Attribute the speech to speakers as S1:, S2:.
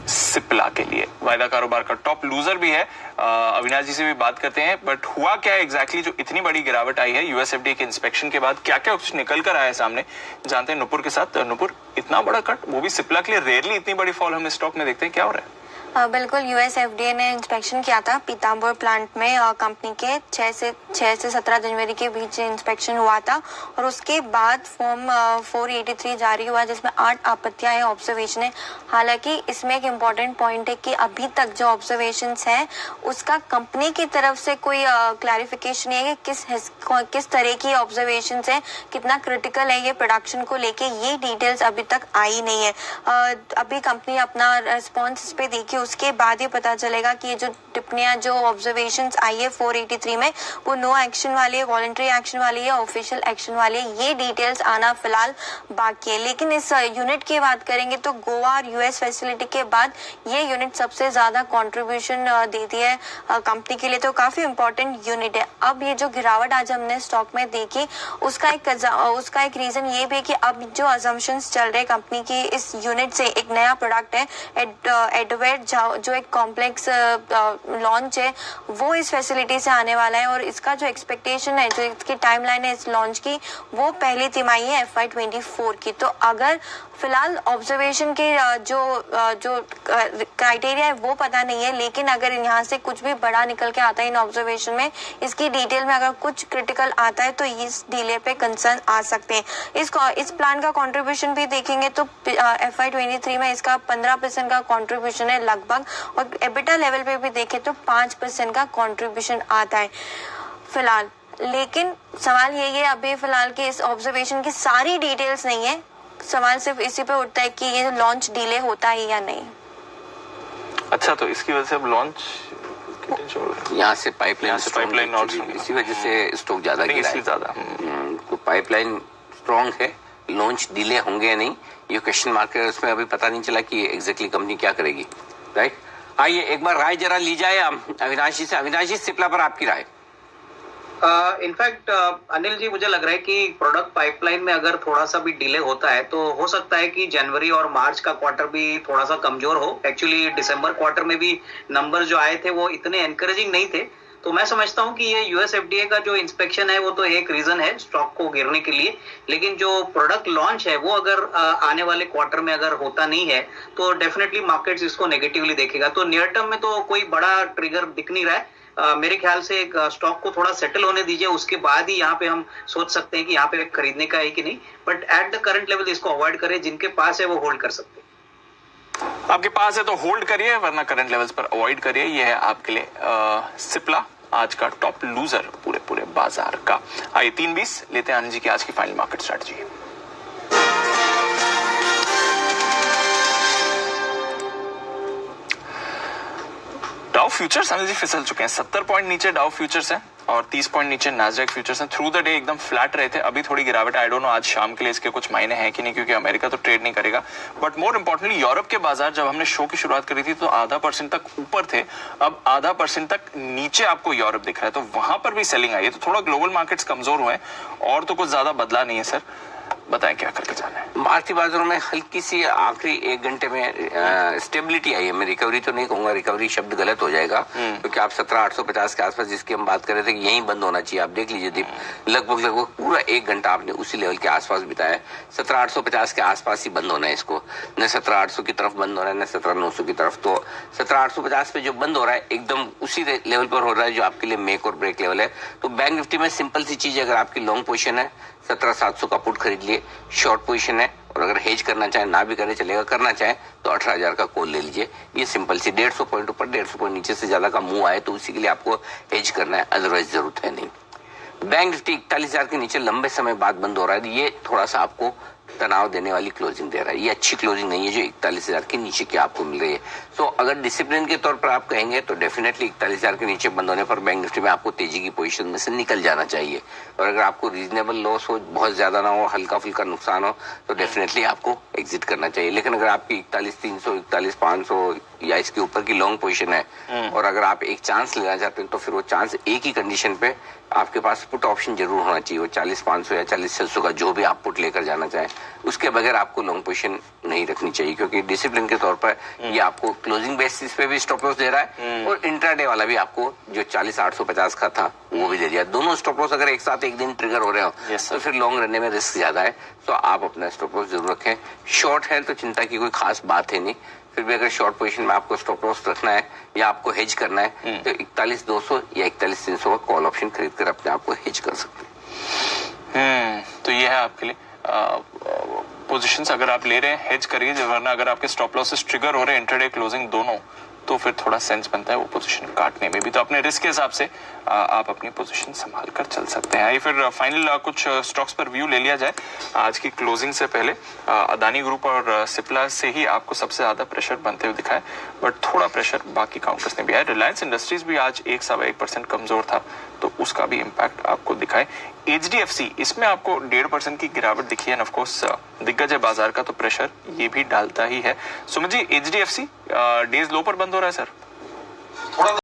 S1: सिप्ला के लिए वायदा कारोबार का टॉप लूजर भी है। अविनाश जी से भी बात करते हैं, बट हुआ क्या है एग्जैक्टली जो इतनी बड़ी गिरावट आई है यूएसएफडीए के इंस्पेक्शन के बाद, क्या क्या कुछ निकल कर आया है सामने, जानते हैं नुपुर के साथ। नुपुर, इतना बड़ा कट, वो भी सिप्ला के लिए, रेयरली इतनी बड़ी फॉल हम स्टॉक में देखते हैं, क्या हो रहा है?
S2: बिल्कुल, यूएसएफडीए ने इंस्पेक्शन किया था पीताम्बर प्लांट में कंपनी के 6 से 17 जनवरी के बीच इंस्पेक्शन हुआ था और उसके बाद फॉर्म 483 जारी हुआ जिसमें 8 आपत्तियां हैं, ऑब्जर्वेशन है। हालांकि इसमें एक इम्पॉर्टेंट पॉइंट है कि अभी तक जो ऑब्जर्वेशंस हैं उसका कंपनी की तरफ से कोई क्लैरिफिकेशन नहीं है कि किस तरह की ऑब्जर्वेशंस हैं, कितना क्रिटिकल है ये प्रोडक्शन को लेके, ये डिटेल्स अभी तक आई नहीं है। अभी कंपनी अपना रिस्पॉन्स इस पे देखी, उसके बाद ही पता चलेगा कि ये जो टिप्पणियां, जो ऑब्जर्वेशंस आई है 483 में, वो नो एक्शन वाली है, वॉलंटरी एक्शन वाली है, ऑफिशियल एक्शन वाली है, ये डिटेल्स आना फिलहाल बाकी है। लेकिन इस यूनिट की बात करेंगे तो गोवा और यूएस फैसिलिटी के बाद ये यूनिट सबसे ज्यादा कंट्रीब्यूशन देती है कंपनी के लिए, तो काफी इंपॉर्टेंट यूनिट है। अब ये जो गिरावट आज हमने स्टॉक में देखी, उसका एक रीजन ये भी है कि अब जो अजम्पशंस चल रहे कंपनी की इस यूनिट से, एक नया प्रोडक्ट है एडवेट, जो एक कॉम्प्लेक्स लॉन्च है, वो इस फैसिलिटी से आने वाला है और इसका जो एक्सपेक्टेशन है, जो इसकी टाइमलाइन है इस लॉन्च की, वो पहली तिमाही है FY24 की। तो अगर फिलहाल ऑब्जर्वेशन के जो क्राइटेरिया है वो पता नहीं है, लेकिन अगर यहाँ से कुछ भी बड़ा निकल के आता है इन ऑब्जर्वेशन में, इसकी डिटेल में अगर कुछ क्रिटिकल आता है तो इस डिले पे कंसर्न आ सकते हैं। इस प्लान का कंट्रीब्यूशन भी देखेंगे तो FY23 में इसका 15% का कंट्रीब्यूशन है लगभग, और एबिटा लेवल पे भी देखें तो 5% का कंट्रीब्यूशन आता है फिलहाल। लेकिन सवाल यही है अभी फिलहाल कि इस ऑब्जर्वेशन की सारी डिटेल्स नहीं है, सवाल सिर्फ इसी पे उठता है कि ये लॉन्च डिले होता है या नहीं।
S1: अच्छा, तो इसकी वजह से अब लॉन्च
S3: यहाँ से पाइपलाइन
S1: और
S3: इसी वजह से स्टॉक ज्यादा गिरा है। तो पाइपलाइन स्ट्रॉन्ग है, लॉन्च डिले होंगे या नहीं ये क्वेश्चन मार्क है, उसमें अभी पता नहीं चला कि एग्जैक्टली कंपनी क्या करेगी। राइट, आइए एक बार राय जरा ली जाए अविनाश जी से। अविनाश जी, सिप्ला पर आपकी राय।
S4: इनफैक्ट अनिल जी, मुझे लग रहा है कि प्रोडक्ट पाइपलाइन में अगर थोड़ा सा भी डिले होता है तो हो सकता है कि जनवरी और मार्च का क्वार्टर भी थोड़ा सा कमजोर हो। एक्चुअली दिसंबर क्वार्टर में भी नंबर जो आए थे वो इतने एनकरेजिंग नहीं थे, तो मैं समझता हूं कि ये यूएसएफडीए का जो इंस्पेक्शन है वो तो एक रीजन है स्टॉक को गिरने के लिए, लेकिन जो प्रोडक्ट लॉन्च है वो अगर आने वाले क्वार्टर में अगर होता नहीं है तो डेफिनेटली मार्केट्स इसको नेगेटिवली देखेगा। तो नियर टर्म में तो कोई बड़ा ट्रिगर दिख नहीं रहा है। मेरे ख्याल से एक स्टॉक को थोड़ा सेटल होने दीजिए, उसके बाद ही यहाँ पे हम सोच सकते हैं कि यहाँ पे खरीदने का है कि नहीं, but at the current level इसको अवॉइड करें। जिनके पास है वो होल्ड कर सकते हैं।
S1: आपके पास है तो होल्ड करिए, वरना करंट लेवल्स पर अवॉइड करिए। ये है आपके लिए सिप्ला, आज का टॉप लूजर पूरे बाजार का। आइए 3:20 लेते हैं आनंद जी की आज की final market strategy. Dow futures Anil ji फिसल चुके हैं, 70 पॉइंट नीचे डाउ फ्यूचर्स हैं और 30 पॉइंट नीचे नास्डैक फ्यूचर्स हैं। थ्रू द डे एकदम फ्लैट रहे थे, अभी थोड़ी गिरावट, आई डोंट नो आज शाम के लिए इसके कुछ मायने हैं कि नहीं, क्योंकि अमेरिका तो ट्रेड नहीं करेगा। बट मोर इंपॉर्टेंटली यूरोप के बाजार, जब हमने शो की शुरुआत करी थी तो 0.5% तक ऊपर थे, अब 0.5% तक नीचे आपको यूरोप दिख रहा है, तो वहां पर भी सेलिंग आई है। तो थोड़ा ग्लोबल मार्केट्स कमजोर हुए और तो कुछ ज्यादा बदला नहीं है। सर बताएं क्या करके जाना है।
S3: भारतीय बाजारों में हल्की सी आखिरी 1 घंटे में स्टेबिलिटी आई है। मैं रिकवरी तो नहीं कहूंगा, रिकवरी शब्द गलत हो जाएगा, क्योंकि आप 17,850 के आसपास जिसकी हम बात कर रहे थे कि यहीं बंद होना चाहिए, आप देख लीजिए दीप, लगभग पूरा 1 घंटा आपने उसी लेवल के आसपास बिताया। 17,850 के आसपास ही बंद होना है इसको, न 17,800 की तरफ बंद हो रहा है न 17,900 की तरफ। तो 17,850 पे जो बंद हो रहा है एकदम उसी लेवल पर हो रहा है जो आपके लिए मेक और ब्रेक लेवल है। तो बैंक निफ्टी में सिंपल सी चीज, अगर आपकी लॉन्ग पोजीशन है 17,700 का पुट खरीद लिए, शॉर्ट पोजीशन है और अगर हेज करना चाहे ना भी करे चलेगा, करना चाहे तो 18,000 का कॉल ले लीजिए। ये सिंपल सी 150 पॉइंट ऊपर 150 पॉइंट नीचे से ज्यादा का मूव आए तो उसी के लिए आपको हेज करना है, अदरवाइज जरूरत है नहीं। बैंक निफ्टी 41,000 के नीचे लंबे समय बाद बंद हो रहा है, ये थोड़ा सा आपको तनाव देने वाली क्लोजिंग दे रहा है। ये अच्छी क्लोजिंग नहीं है जो 41,000 के नीचे की आपको मिल रही है। सो अगर डिसिप्लिन के तौर पर आप कहेंगे तो डेफिनेटली 41,000 के नीचे बंद होने पर बैंक निफ्टी में आपको तेजी की पोजीशन में से निकल जाना चाहिए। और अगर आपको रीजनेबल लॉस हो, बहुत ज्यादा ना हो, हल्का फुल्का नुकसान हो, तो डेफिनेटली आपको एग्जिट करना चाहिए। लेकिन अगर आपकी 41,300 41,500 या इसके ऊपर की लॉन्ग पोजीशन है और अगर आप एक चांस लेना चाहते हैं तो फिर वो चांस एक ही कंडीशन पे आपके पास पुट ऑप्शन जरूर होना चाहिए, वो 40,500 या 40,600 का जो भी आप पुट लेकर जाना चाहें। उसके बगैर आपको लॉन्ग पोजीशन नहीं रखनी चाहिए, क्योंकि डिसिप्लिन के तौर पर ये आपको क्लोजिंग बेसिस पे भी स्टॉप लॉस दे रहा है और इंट्राडे वाला भी आपको जो 40,850 का था वो भी दे दिया। दोनों स्टॉप लॉस अगर एक साथ एक दिन ट्रिगर हो रहे हो
S1: Yes,
S3: तो फिर लॉन्ग रनने में रिस्क ज्यादा है, तो आप अपना स्टॉप लॉस जरूर रखें। शॉर्ट है तो चिंता की कोई खास बात है नहीं, फिर भी अगर शॉर्ट पोजीशन में आपको स्टॉप लॉस रखना है या आपको हेज करना है तो 41,200 या 41,300 का कॉल ऑप्शन खरीद कर अपने आप को हेज कर सकते हैं।
S1: तो ये है आपके लिए पोजीशंस। अगर आप ले रहे हैं हेज करिए, वरना अगर आपके स्टॉप लॉसेस ट्रिगर हो रहे हैं इंट्राडे क्लोजिंग दोनों, तो फिर थोड़ा सेंस बनता है वो पोजीशन काटने में भी। तो अपने रिस्क के हिसाब से आप अपनी पोजीशन संभाल कर चल सकते हैं। आइए फिर फाइनल कुछ स्टॉक्स पर व्यू ले लिया जाए आज की क्लोजिंग से पहले। अदानी ग्रुप और सिप्ला से ही आपको सबसे ज्यादा प्रेशर बनते हुए दिखा है, बट थोड़ा प्रेशर बाकी काउंटर्स ने भी है। रिलायंस इंडस्ट्रीज भी आज 1.1% कमजोर था, तो उसका भी इम्पैक्ट आपको दिखाए। HDFC इसमें आपको 1.5% की गिरावट दिखी है। ऑफ कोर्स दिग्गज है बाजार का, तो प्रेशर ये भी डालता ही है। सुमित जी, HDFC डेज लो पर बंद हो रहा है सर?
S5: थोड़ा